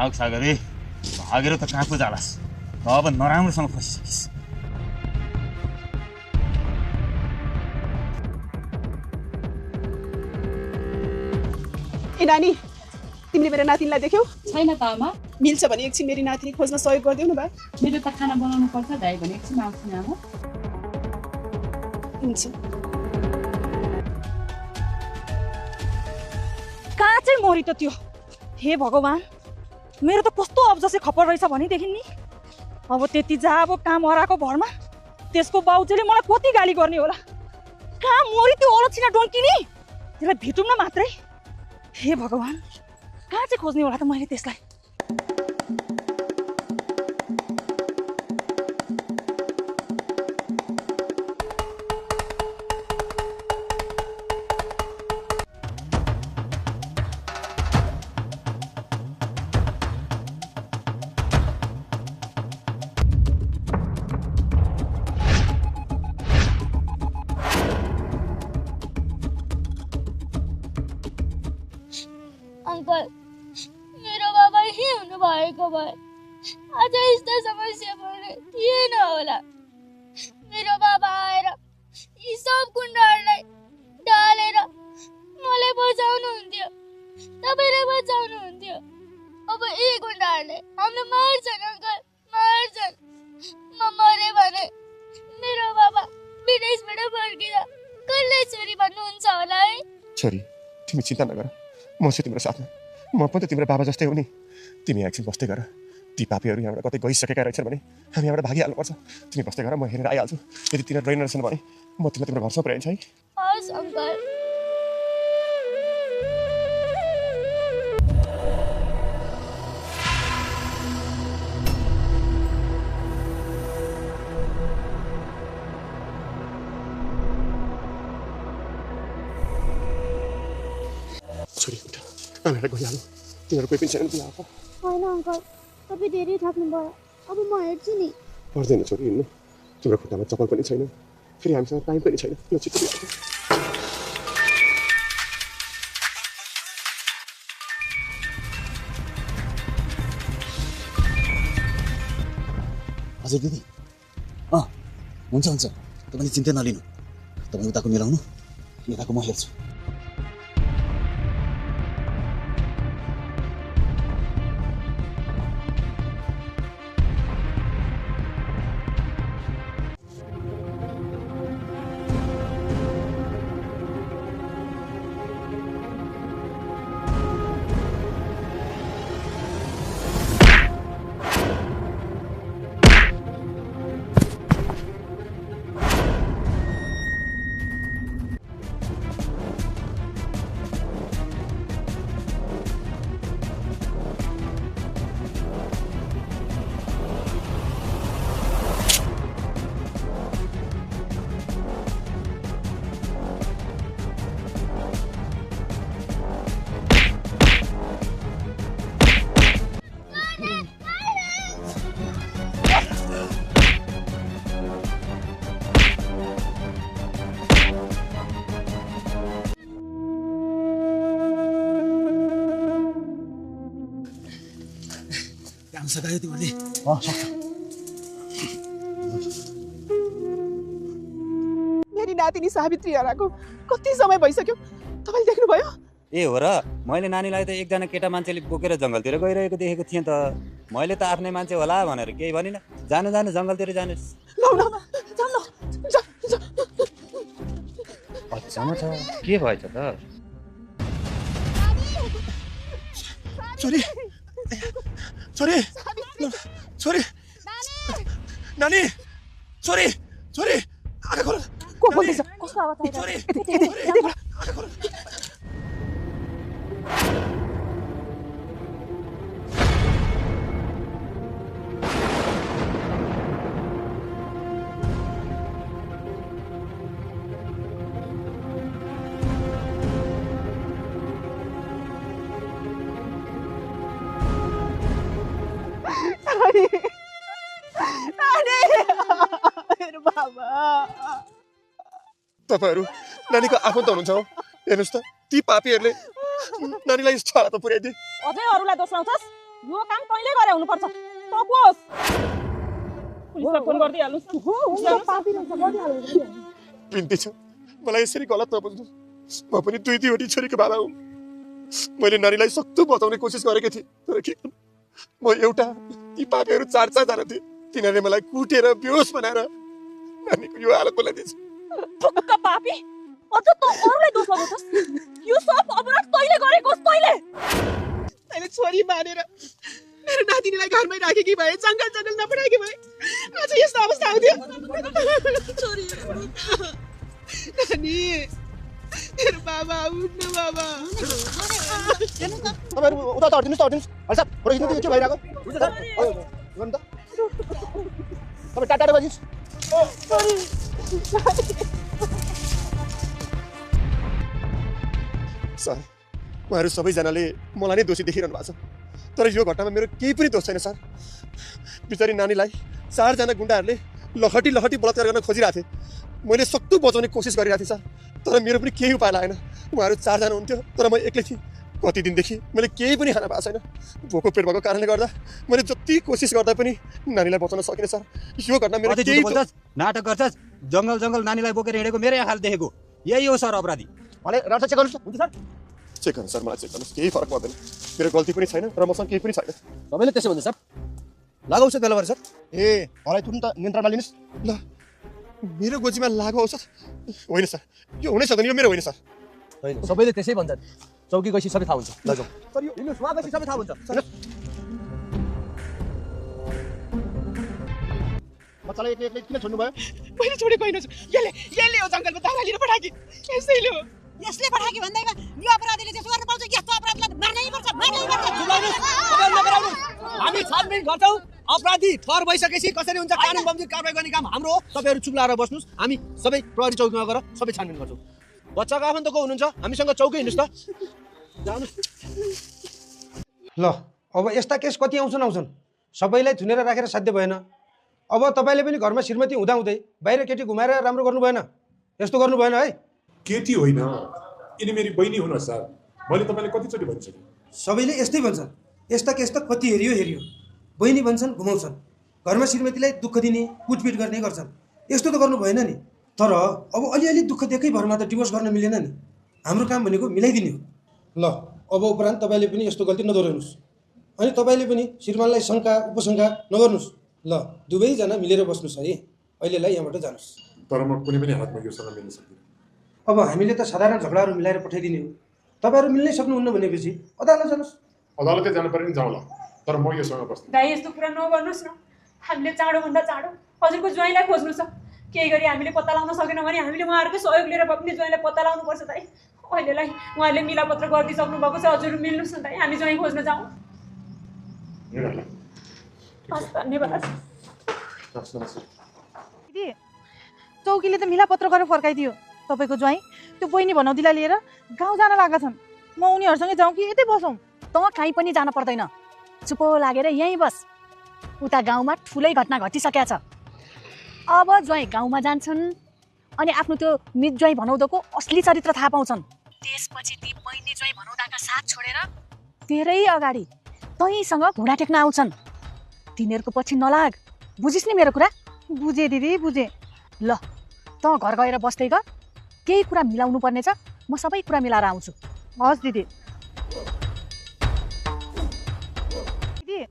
भाग सागरे भागेर त कहाँ पो जालास् अब नराम्रोसँग फसिसकिस् ए नानी तिमीले मेरो नातिनीलाई देख्यौ छैन त आमा मिल्छ भने एकछिन मेरी नातिनी खोज्न सहयोग गरिदेऊ न बा मेरो त खाना बनाउनु पर्छ दाइ भने एकछिन आउँछु नि आमा हुन्छ कहाँ चाहिँ मरि त त्यो हे भगवान् मेरो त कस्तो अब्जसे खपर रहेछ भनेदेखि नि अब त्यति जा अब काम हराएको भरमा त्यसको बाउजूले मलाई कति गाली गर्ने होला कहाँ मरि त्यो अलक्षिना डोन्की नि त्यसलाई भेटौँ न मात्रै हे भगवान् कहाँ चाहिँ खोज्ने होला त मैले त्यसलाई अंकल मेरो बाबा यही हुनु भएको भए आज यस्तो समस्या पर्ने थिएन होला मेरो बाबा आएर यी सब गुन्डाहरूलाई ढालेर मलाई बचाउनु हुन्थ्यो तपाईलाई बचाउनु हुन्थ्यो अब यी गुन्डाहरूले हामीलाई मार्छन् अंकल मार्छन् म मरे भने मेरो बाबा विदेशबाट फर्किँदा कसले छोरी भन्नुहुन्छ होला है छोरी तिमी चिन्ता नगर म छु तिम्रो साथमा म पनि त तिम्रो बाबा जस्तै हो नि तिमी एकछिन बस्दै गर ती पापीहरू यहाँबाट कतै गइसकेका रहेछन् भने हामी यहाँबाट भागिहाल्नुपर्छ तिमी बस्दै गर म हेरेर आइहाल्छु यदि तिनीहरू रहेन रहेछन् भने म तिमीलाई तिम्रो घरसम्म पुऱ्याइन्छ है हस् अंकल छोरी उठ आमालाई गइहाल्नु तिनीहरू कोही पनि छैन तिमीलाई आएको होइन अंकल तपाईँ धेरै थाक्नु भयो अब म हेर्छु नि पर्दैन छोरी हिँड्नु तिम्रो खुट्टामा चप्पल पनि छैन फेरि हामीसँग टाइम पनि छैन ल छिटो आएको हजुर दिदी हुन्छ हुन्छ तपाईँले चिन्ता नलिनु तपाईँ उताको मिलाउनु यताको म हेर्छु सकायो तिमीले मेरी नातिनी सावित्री हराएको कति समय भइसक्यो तपाईले देख्नुभयो ए हो र मैले नानीलाई त एकजना केटा मान्छेले बोकेर जङ्गलतिर गइरहेको देखेको थिएँ त मैले त आफ्नै मान्छे होला भनेर केही भनिन जानु जानु जङ्गलतिर जानु अचम्म छ के भएछ त छोरी छोरी छोरी नानी छोरी छोरी आँखा खोल को बोल्दैछ कस्तो आवाज आइरहेको आँखा खोल तपाईहरु नानीको आफन्त हुनुहुन्छ हो हेर्नुस् त ती पापीहरुले नानीलाई यस्तो हालतमा पुर्याइदिए अझै अरूलाई दोष लाउँछस् यो काम तैँले गरे हुनुपर्छ तपोस पुलिसलाई फोन गरिदिइहाल्नुहोस् बिन्ती छ मलाई यसरी गलत नबुझ्नु म पनि दुईवटी छोरीको बाबा हुँ मैले नानीलाई सक्दो बचाउने कोसिस गरेको थिएँ तर के गर्नु म एउटा ती पापीहरू चारजना थिए तिनीहरूले मलाई कुटेर बेहोस बनाएर नानीको यो हालत बनाइदिएछ फुक्क पापी अझ त अरूलाई दोष लगाउँछस् यो सब अपराध तैँले गरेको तैँले छोरी मानेर मेरो नातिनीलाई घरमै राखेकी भए जङ्गल नपठाएकी भए आज यस्तो अवस्था आउँथ्यो नानी मेरो बाबा उठ्नु बाबा तपाईहरु उता हटिनुस् हल्छ फोटो खिच्नु के भइराको हुन्छ सर गर्नु त तपाई टाटा बजिस् सर उहाँहरू सबैजनाले मलाई नै दोषी देखिरहनु भएको छ तर यो घटनामा मेरो केही पनि दोष छैन सर बिचारी नानीलाई चारजना गुन्डाहरूले लहटी बलात्कार गर्न खोजिरहेको थिए मैले सक्दो बचाउने कोसिस गरिरहेको थिएँ सर तर मेरो पनि केही उपाय लागेन उहाँहरू चारजना हुन्थ्यो तर म एक्लै थिएँ कति दिनदेखि मैले केही पनि खान पाएको छैन भोको पेट भएको कारणले गर्दा मैले जति कोसिस गर्दा पनि नानीलाई बचाउन सकिनँ सर यो घटना मेरो केही नाटक गर्छस् जङ्गल नानीलाई बोकेर हिँडेको मेरै आँखाले देखेको यही हो सर अपराधी भने राम्रोसँग चेक गर्नुहोस् हुन्छ सर चेक गर्नु सर मलाई चेक गर्नुहोस् केही फरक पर्दैन मेरो गल्ती पनि छैन र मसँग केही पनि छैन तपाईँले त्यसो भन्दा सर लागु औषध बेला सर ए मलाई तुरन्त नियन्त्रणमा लिनुहोस् ल मेरो गोजीमा लागु औषध होइन सर यो हुनै सक्दैन यो मेरो होइन सर होइन सबैले त्यसै भन्छन् चौकी गएपछि सबै थाहा हुन्छ लजाउँ सर यो हिँड्नुहोस् उहाँ गएपछि सबै थाहा हुन्छ बच्चालाई एक्लै किन छोड्नु भयो मैले छोडेको होइन यसले हो जङ्गलमा दाउरा लिन पठाएकी यसैले हो यसले पठाएकी भन्दैमा यो अपराधीले त्यसो गर्न पाउँछ यस्तो अपराधलाई मार्नै पर्छ हामी छानबिन गर्छौँ अपराधी थर भइसकेपछि कसरी हुन्छ कानुन बमोजिम कारबाही गर्ने काम हाम्रो हो तपाईहरु चुप लाएर बस्नुस् हामी सबै प्रहरी चौकीमा गएर सबै छानबिन गर्छौँ बच्चाको आफन्तको हुनुहुन्छ हामीसँग चौकी हिँड्नुस् त जानुस् ल अब यस्ता केस कति आउँछन् सबैलाई थुनेर राखेर साध्य भएन अब तपाईले पनि घरमा श्रीमती हुँदाहुँदै बाहिर केटी घुमाएर राम्रो गर्नु भएन यस्तो गर्नु भएन है केटी होइन यिनी मेरी बहिनी हुन सर मैले तपाईलाई कतिचोटि भनिसकेँ सबैले यस्तै भन्छन् यस्ता केस त कति हेरियो बहिनी भन्छन् घुमाउँछन् घरमा श्रीमतीलाई दुःख दिने कुटपिट गर्ने गर्छन् यस्तो त गर्नु भएन नि तर अब अलिअलि दुःख देखेकै भरमा त डिभोर्स गर्न मिलेन नि हाम्रो काम भनेको मिलाइदिने हो ल अब उपरान्त तपाईले पनि यस्तो गल्ती नदोहोर्याउनुस् अनि तपाईले पनि श्रीमानलाई शङ्का उपशङ्का नगर्नुस् ल दुवैजना मिलेर बस्नुस् है अहिलेलाई यहाँबाट जानुस् तर म कुनै पनि हातमा योसँग मिल्न सक्दिनँ अब हामीले त साधारण झगडाहरू मिलाएर पठाइदिने हो तपाईहरु मिल्नै सक्नुहुन्न भनेपछि अदालत जानुस् अदालतै जानु पर्यो नि जाउँला तर म योसँग बस्दिनँ दाइ यस्तो कुरा नगर्नुस् न हामीले चाँडोभन्दा चाँडो हजुरको ज्वाइँलाई खोज्नु छ केही गरी हामीले पत्ता लगाउन सकेनौँ भने हामीले उहाँहरूकै सहयोग लिएर भए पनि ज्वाइँलाई पत्ता लगाउनुपर्छ दाइ अहिलेलाई उहाँहरूले मिलापत्र गरिदिइसक्नु भएको छ हजुर मिल्नुहोस् न दाइ हामी ज्वाइँ खोज्न जाउँ धन्यवाद दिदी चौकीले त मिलापत्र गरेर फर्काइदियो तपाईँको ज्वाइँ त्यो बहिनी भनौतीलाई लिएर गाउँ जान लागेका छन् म उनीहरूसँगै जाउँ कि यतै बसौँ त कहीँ पनि जान पर्दैन चुपो लागेर यहीँ बस उता गाउँमा ठुलै घटना घटिसकेको छ अब ज्वाइँ गाउँमा जान्छन् अनि आफ्नो त्यो मित ज्वाइँ भनौदाको असली चरित्र थाहा पाउँछन् त्यसपछि ती बहिनी ज्वाइँ भनौदाका साथ छोडेर तेरै अगाडि तैँसँग घुँडा टेक्न आउँछन् तिनीहरूको पछि नलाग बुझिस् नि मेरो कुरा बुझेँ दिदी बुझेँ ल त घर गएर बस्दै गर केही कुरा मिलाउनु पर्नेछ म सबै कुरा मिलाएर आउँछु हस् दिदी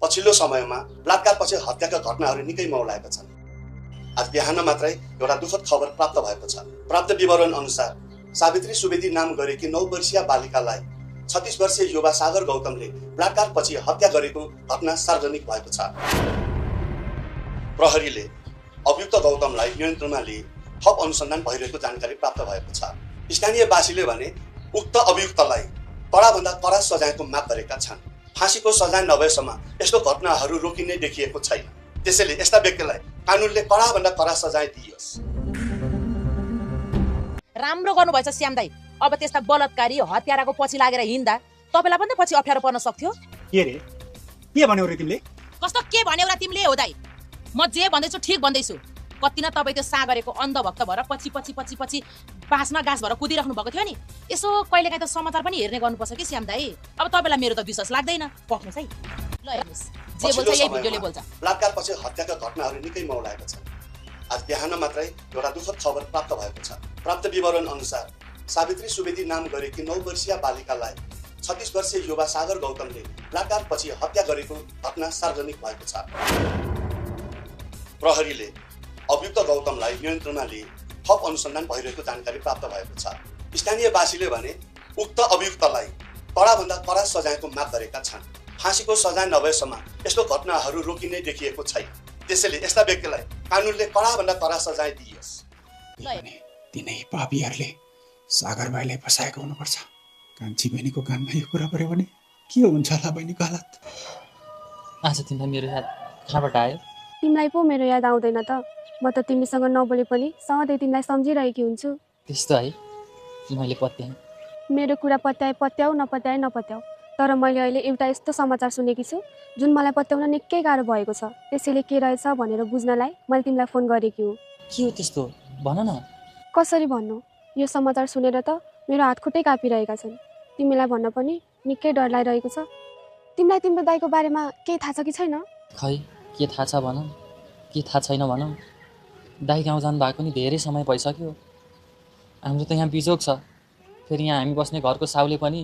पछिल्लो समयमा बलात्कारपछि हत्याका घटनाहरू निकै मौलाएका छन् आज बिहान मात्रै एउटा दुःखद खबर प्राप्त भएको छ प्राप्त विवरण अनुसार सावित्री सुवेदी नाम गरेकी 9 वर्षीय बालिकालाई 36 वर्षीय युवा सागर गौतमले बलात्कारपछि हत्या गरेको घटना सार्वजनिक भएको छ प्रहरीले अभियुक्त गौतमलाई नियन्त्रणमा लिए थप अनुसन्धान भइरहेको जानकारी प्राप्त भएको छ स्थानीयवासीले भने उक्त अभियुक्तलाई कडाभन्दा कडा सजायको माग गरेका छन् फाँसीको सजाय नभएसम्म यस्तो घटनाहरू रोकिने देखिएको छैन त्यसैले यस्ता व्यक्तिलाई कानुनले कडाभन्दा कडा सजाय दिइयोस् राम्रो गर्नुभएछ श्याम दाइ अब त्यस्ता बलात्कारी हत्याराको पछि लागेर हिँड्दा तपाईलाई पनि पछि अप्ठ्यारो पर्न सक्थ्यो के रे के भन्यौ रे तिमीले कस्तो के भन्यौ र तिमीले हो दाइ म जे भन्दैछु ठिक भन्दैछु कति न तपाईँ त्यो सागरेको अन्धभक्त भएर पछि बाँसमा गाँस भएर कुदिराख्नु भएको थियो नि यसो कहिलेकाहीँ त समाचार पनि हेर्ने गर्नुपर्छ कि श्याम दाइ अब तपाईँलाई मेरो त विश्वास लाग्दैन पक्नुहोस् है ल हेर्नुस् जे बोल्छ यही भिडियोले बोल्छ। बलात्कारपछि हत्याका घटनाहरू निकै मौलाएका छन्। आज बिहान मात्रै एउटा दुःखद खबर प्राप्त भएको छ। प्राप्त विवरण अनुसार सावित्री सुवेदी नाम गरेकी 9 वर्षीय बालिकालाई 36 वर्षीय युवा सागर गौतमले बलात्कारपछि हत्या गरेको घटना सार्वजनिक भएको छ। प्रहरीले अभियुक्त गौतमलाई नियन्त्रणमा लिई थप अनुसन्धान भइरहेको जानकारी प्राप्त भएको छ। स्थानीयवासीले भने उक्त अभियुक्तलाई कडाभन्दा कडा सजायको माग गरेका छन्। फाँसीको सजाय नभएसम्म यस्तो घटनाहरू रोकिने देखिएको छैन। त्यसैले यस्ता व्यक्तिलाई कानुनले कडाभन्दा कडा सजाय दिइयोस्। तिनै पापीहरूले सागर भाइलाई फसाएको हुनुपर्छ। कान्छी बहिनीको कानमा यो कुरा पर्यो भने के हुन्छ होला बहिनीको हालत? आज तिमीलाई मेरो याद कहाँबाट आयो? तिमीलाई पो मेरो याद आउँदैन त? म त तिमीसँग नबोले पनि सधैँ तिमीलाई सम्झिरहेकी हुन्छु। त्यस्तो है, मैले पत्याएँ। मेरो कुरा पत्याउ नपत्याउ, तर मैले अहिले एउटा यस्तो समाचार सुनेकी छु जुन मलाई पत्याउन निकै गाह्रो भएको छ। त्यसैले के रहेछ भनेर बुझ्नलाई मैले तिमीलाई फोन गरेकी हुँ। के हो त्यस्तो? भन न। कसरी भन्नु? यो समाचार सुनेर त मेरो हात खुट्टै कापिरहेका छन्। तिमीलाई भन्न पनि निकै डर लागिरहेको छ। तिमीलाई तिम्रो दाइको बारेमा केही थाहा छ कि छैन? खै के थाहा छ भन, के थाहा छैन भन। दाइ गाउँ जानु भएको नि धेरै समय भइसक्यो। हाम्रो त यहाँ बिजोग छ। फेरि यहाँ हामी बस्ने घरको साउले पनि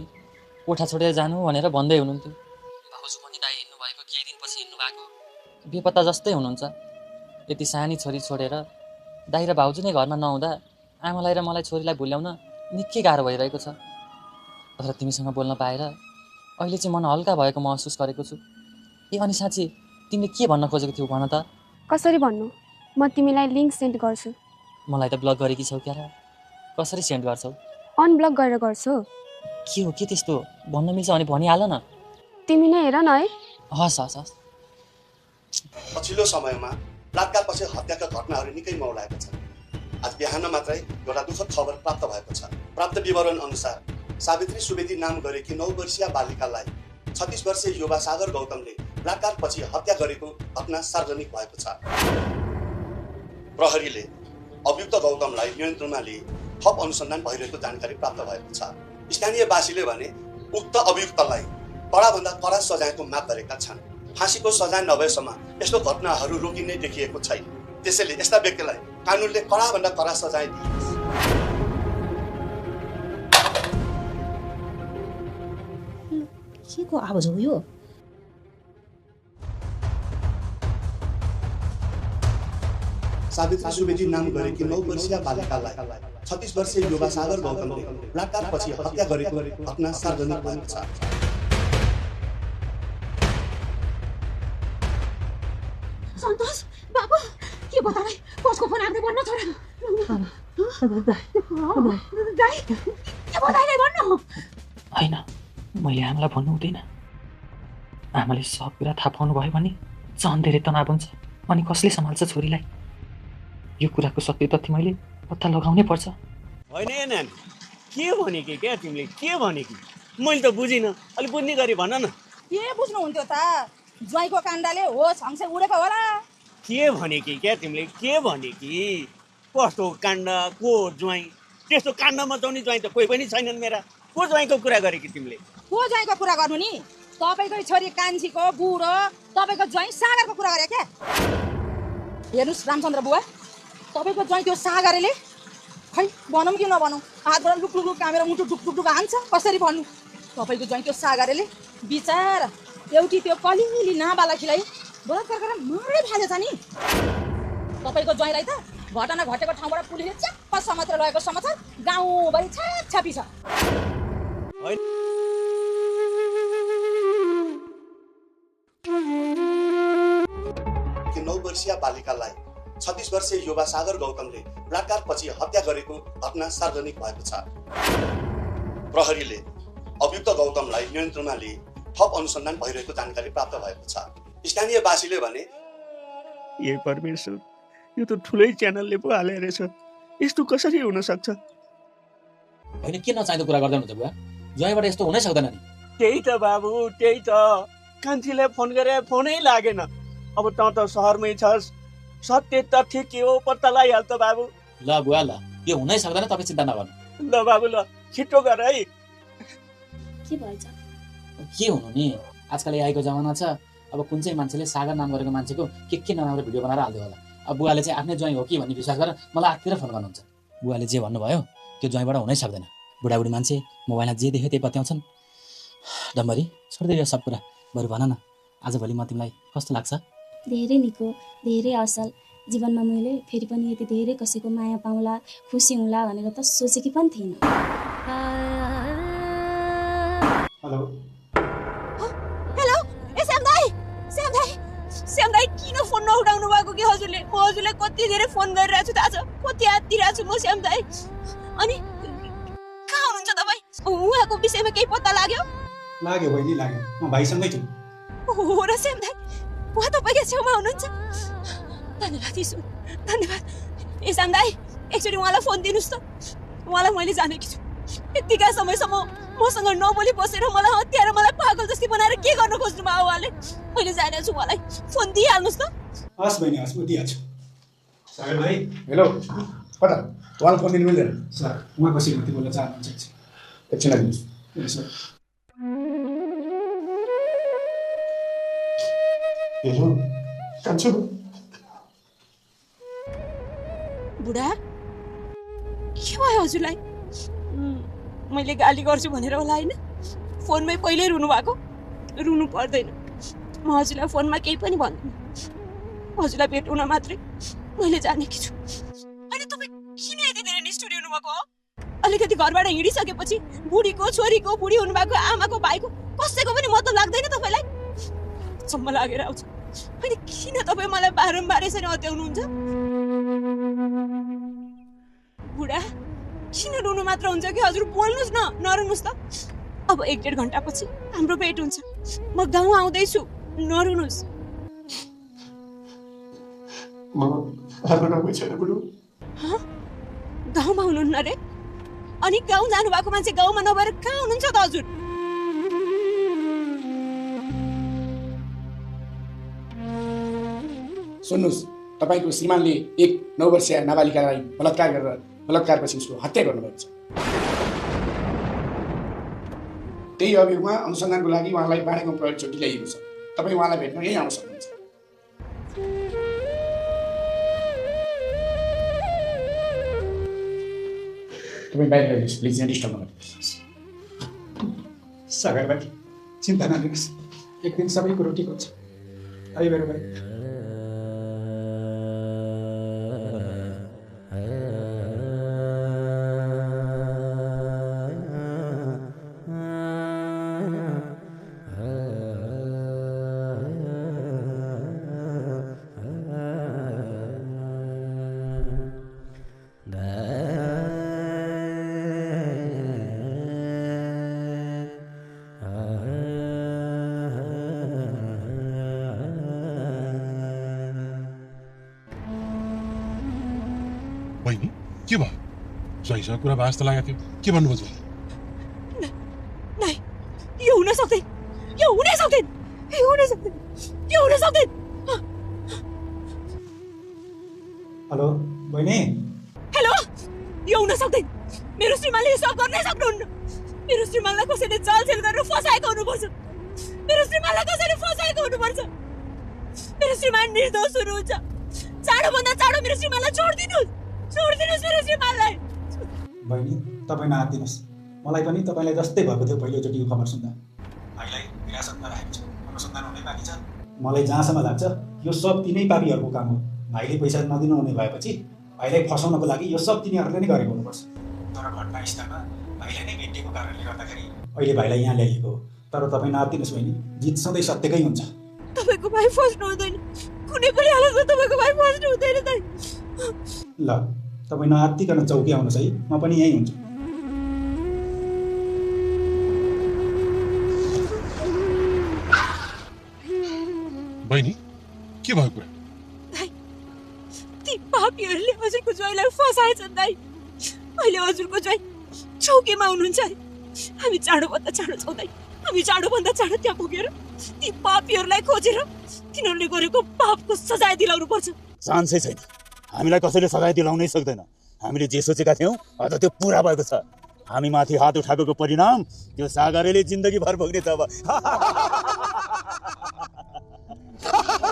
कोठा छोडेर जानु भनेर भन्दै हुनुहुन्थ्यो। भाउजू पनि दाइ हिँड्नु भएको केही दिनपछि हिँड्नु भएको। बेपत्ता जस्तै हुनुहुन्छ। यति सानी छोरी छोडेर दाइ र भाउजू नै घरमा नहुँदा आमालाई र मलाई छोरीलाई भुल्याउन निकै गाह्रो भइरहेको छ। तर तिमीसँग बोल्न पाएर अहिले चाहिँ मन हल्का भएको महसुस गरेको छु। ए अनि साँच्ची तिमीले के भन्न खोजेको थियौ भन त? कसरी भन्नु? म तिमीलाई लिङ्क सेन्ड गर्छु। मलाई त ब्लक गरेकी छौ क्या र? कसरी सेन्ड गर्छौ? अनब्लक गरेर गर्छु। के हो, के त्यस्तो भन्न मिल्छ भने भनिहाल न। तिमी नै हेर न है। हस् हस् हस्। पछिल्लो समयमा बलात्कारपछि हत्याका घटनाहरू निकै मौलाएका छन्। आज बिहान मात्रै एउटा दुःखद खबर प्राप्त भएको छ। प्राप्त विवरण अनुसार सावित्री सुवेदी नाम गरेकी 9 वर्षीय बालिकालाई 36 वर्षीय युवा सागर गौतमले बलात्कारपछि हत्या गरेको घटना सार्वजनिक भएको छ। प्रहरीले अभियुक्त गौतमलाई नियन्त्रणमा लिई थप अनुसन्धान भइरहेको जानकारी प्राप्त भएको छ। स्थानीयवासीले भने उक्त अभियुक्तलाई कडाभन्दा कडा सजायको माग गरेका छन्। फाँसीको सजाय नभएसम्म यस्तो घटनाहरू रोकिने देखिएको छैन। त्यसैले यस्ता व्यक्तिलाई कानुनले कडाभन्दा कडा सजाय दिइयोस्। के को आवाज हो यो? सावित्री सुवेदी नाम गरेकी 9 वर्षीय बालिकालाई 36 वर्षीय युवा सागर गौतमले बलात्कारपछि हत्या गरेको घटना सार्वजनिक भएको छ। सन्तोष बाबु के बताए? कसको फोन आउँदै भन्न छोरा? दाइ के बताए भन्नु? हैन, मैले आमालाई भन्नु हुँदैन। आमाले सब कुरा थाहा पाउनु भयो भने झन् धेरै तनाव हुन्छ। अनि कसले सम्हाल्छ छोरीलाई? यो कुराको सत्य तथ्य मैले पत्ता लगाउनै पर्छ। होइन नानी, के भनेकी क्या तिमीले? के भनेकी? मैले त बुझिनँ। अलि बुझ्ने गरी भन न। के बुझ्नुहुन्थ्यो त? ज्वाइँको काण्डले हो छङसे उडेको होला। के भनेकी क्या तिमीले? के भनेकी? कस्तो काण्ड? को ज्वाइँ? त्यस्तो काण्ड मचाउने ज्वाइँ त कोही पनि छैनन् मेरा। को ज्वाइँको कुरा गरेकी तिमीले? को ज्वाइँको कुरा गर्नु नि? तपाईँकै छोरी कान्छीको बुढो तपाईँको ज्वाइँ सागरको कुरा गरे क्या? हेर्नुहोस् रामचन्द्र बुवा, तपाईँको ज्वाइँ त्यो सागरले खै भनौँ कि नभनौँ हातबाट लुक लुक कामेर मुटु ढुक ढुक ढुक हान्छ। कसरी भन्नु? तपाईँको ज्वाइँ त्यो सागरले बिचार एउटी त्यो कलिली नाबालकीलाई बलात्कार गरेर मारै फालेछ नि। तपाईँको ज्वाइँलाई त घटना घटेको ठाउँबाट पुलिसले च्याप्प समातेर लगेको समाचार गाउँभरि छापछापी छ। 9 वर्षीय बालिकालाई 36 वर्षीय युवा सागर गौतमले बलात्कारपछि हत्या गरेको घटना सार्वजनिक भएको छ। प्रहरीले अभियुक्त गौतमलाई नियन्त्रणमा लिई थप अनुसन्धान भइरहेको जानकारी प्राप्त भएको छ। स्थानीयवासीले भने ए परमेश्वर, यो त ठुलै च्यानलले पो हाले रहेछ। यस्तो कसरी हुन सक्छ? होइन, के नचाहिँदो कुरा गर्दै हुनुहुन्छ बुवा? ज्वाइँबाट यस्तो हुनै सक्दैन नि। त्यही त बाबु, त्यही त। कान्छीलाई फोन गरे फोनै लागेन। अब त सहरमै छस्, सत्य तथ्य के हो पत्ता लगाइहाल्छ बाबु। ल बुवा ल, यो हुनै सक्दैन, तपाईँ चिन्ता नगर्नु। ल बाबु ल, छिटो गर है। के भएछ? के हुनु नि, आजकल एआईको जमाना छ। अब कुन चाहिँ मान्छेले सागर नाम गरेको मान्छेको के नराम्रो भिडियो बनाएर हाल्दियो होला। अब बुवाले चाहिँ आफ्नै ज्वाइँ हो कि भन्ने विश्वास गरेर मलाई आत्तिर फोन गर्नुहुन्छ। बुवाले जे भन्नुभयो त्यो ज्वाइँबाट हुनै सक्दैन। बुढाबुढी मान्छे मोबाइलमा जे देख्यो त्यही पत्याउँछन्। डम्बरी छोड्दै यो सब कुरा, बरु भन न आजभोलि म तिमीलाई कस्तो लाग्छ? धेरै निको, धेरै असल। जीवनमा मैले फेरि पनि यति धेरै कसैको माया पाउँला, खुसी हुँला भनेर त सोचेकी पनि थिइनँ। हेलो हेलो, ए श्याम दाई किन फोन नउठाउनु भएको कि हजुरले? म हजुरलाई कति धेरै फोन गरिरहेको छु थाहा छ, कति आत्तिरहेको छु म श्याम दाई। अनि कहाँ हुनुहुन्छ तपाईँ? उहाँको विषयमा केही पत्ता लाग्यो? लाग्यो बहिनी, लाग्यो। म भाइसँगै छु। हो र श्याम दाई, उहाँ तपाईँकै छेउमा हुनुहुन्छ? धन्यवाद ईश्वर, धन्यवाद। ए श्याम दाई, एकचोटि उहाँलाई फोन दिनुहोस् त। उहाँलाई मैले जानेकी छु। यतिका समयसम्म मसँग नबोली बसेर मलाई हत्याएर मलाई पागल जस्तै बनाएर के गर्न खोज्नु भयो उहाँले? मैले जानेको छु, उहाँलाई फोन दिइहाल्नुहोस् त। हस् बहिनी, हस्, म दिइहाल्छु। सागर भाइ, हेलो, कता उहाँलाई फोन दिनु मिल्दैन? सर, उहाँको श्रीमती बोल्न चाहनुहुन्छ। एकछिन आइदिनुहोस्। सर, हेलो कान्छो, बुढा के भयो हजुरलाई? मैले गाली गर्छु भनेर होला होइन? फोनमै पहिल्यै रुनु भएको? रुनु पर्दैन, म हजुरलाई फोनमा केही पनि भन्दिनँ। हजुरलाई भेट्उन मात्रै मैले जानेकी छु। होइन तपाईँ किन यति धेरै निष्ठुरी हुनुभएको हो? अलिकति घरबाट हिँडिसकेपछि बुढीको, छोरीको, बुढी हुनुभएको आमाको, भाइको कसैको पनि मतलब लाग्दैन तपाईँलाई? सम्म लागेर आउँछ। होइन किन तपाईँ मलाई बारम्बार यसरी हत्याउनुहुन्छ? बुढा किन रुनु मात्र हुन्छ कि? हजुर बोल्नुहोस् न, नरुनुहोस् त। अब 1-1.5 घन्टापछि हाम्रो भेट हुन्छ। म गाउँ आउँदैछु, नरुनुहोस्। गाउँमा हुनुहुन्न रे? अनि गाउँ जानु भएको मान्छे गाउँमा नभएर कहाँ हुनुहुन्छ त हजुर? सुन्नुहोस्, तपाईँको श्रीमानले एक 9 वर्षीय नाबालिकालाई बलात्कार गरेर बलात्कारपछि उसको हत्या गर्नुभएको छ। त्यही अभियोगमा अनुसन्धानको लागि उहाँलाई बाँडेको प्रयोग चोटि ल्याइएको छ। तपाईँ उहाँलाई भेट्न यही आउन सक्नुहुन्छ। तपाईँ बाहिर ल्याइदिनुहोस् प्लिज, यहाँ डिस्टर्ब नगर्नुहोस्। सागर भाइ, चिन्ता नलिनुहोस्, एक दिन सबै कुरो ठिक हुन्छ। आइ मेरो भाइ। बहिनी के भयो? ज्वाइँसँग कुरा भयो जस्तो लागेको थियो, के भन्नुभयो ज्वाइँ? नै, यो हुन सक्दैन, यो हुनै सक्दैन, यो हुनै सक्दैन, यो हुन सक्दैन। हेलो बहिनी। हेलो, यो हुन सक्दैन। मेरो श्रीमानले यो सब गर्नै सक्नुहुन्न। मेरो श्रीमानलाई कसैले चालचेल गरेर फसाएको हुनुपर्छ। मेरो श्रीमानलाई कसैले फसाएको हुनुपर्छ। मेरो श्रीमान निर्दोष हुनुहुन्छ। चाँडोभन्दा चाँडो मेरो श्रीमानलाई छोडिदिनुहोस्, छोडिदिनुहोस् मेरो श्रीमानलाई। बहिनी, तपाईँ नआत्तिनुहोस्। मलाई पनि तपाईँलाई जस्तै भएको थियो पहिलोचोटिको खबर सुन्दा। भाइलाई हिरासतमा राखेको छ, अनुसन्धान हुनै बाँकी छ। मलाई जहाँसम्म लाग्छ यो सब तिनै पापीहरूको काम हो। भाइले पैसा नदिनु हुने भएपछि भाइलाई फसाउनको लागि यो सब तिनीहरूले नै गरेको हुनुपर्छ। तर घटनास्थलमा भाइलाई नै भेटिएको कारणले गर्दाखेरि अहिले भाइलाई यहाँ ल्याइएको हो। तर तपाईँ नआत्तिनुहोस् बहिनी, जित सधैँ सत्यकै हुन्छ। तपाईँको भाइ फस्नु हुँदैन, कुनै पनि हालतमा तपाईँको भाइ फस्नु हुँदैन दाइ। ल, तपाईँ नआत्तिकन चौकी आउनुहोस् है, म पनि यहीँ हुन्छु। बहिनी के भयो कुरा? दाइ, ती पापीहरूले हजुरको ज्वाइँलाई फसाएछन् दाइ। अहिले हजुरको ज्वाइँ चौकीमा हुनुहुन्छ अरे। हामी चाँडोभन्दा चाँडो जाउँ दाइ, हामी चाँडोभन्दा चाँडो त्यहाँ पुगेर ती पापीहरूलाई खोजेर तिनीहरूले गरेको पापको सजाय दिलाउनु पर्छ। चान्सै छैन, हामीलाई कसैले सजाय दिलाउनै सक्दैन। हामीले जे सोचेका थियौँ अझ त्यो पुरा भएको छ। हामी माथि हात उठाएको परिणाम त्यो सागरले जिन्दगी भर भोग्ने छ अब।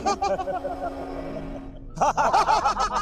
Ha ha ha ha!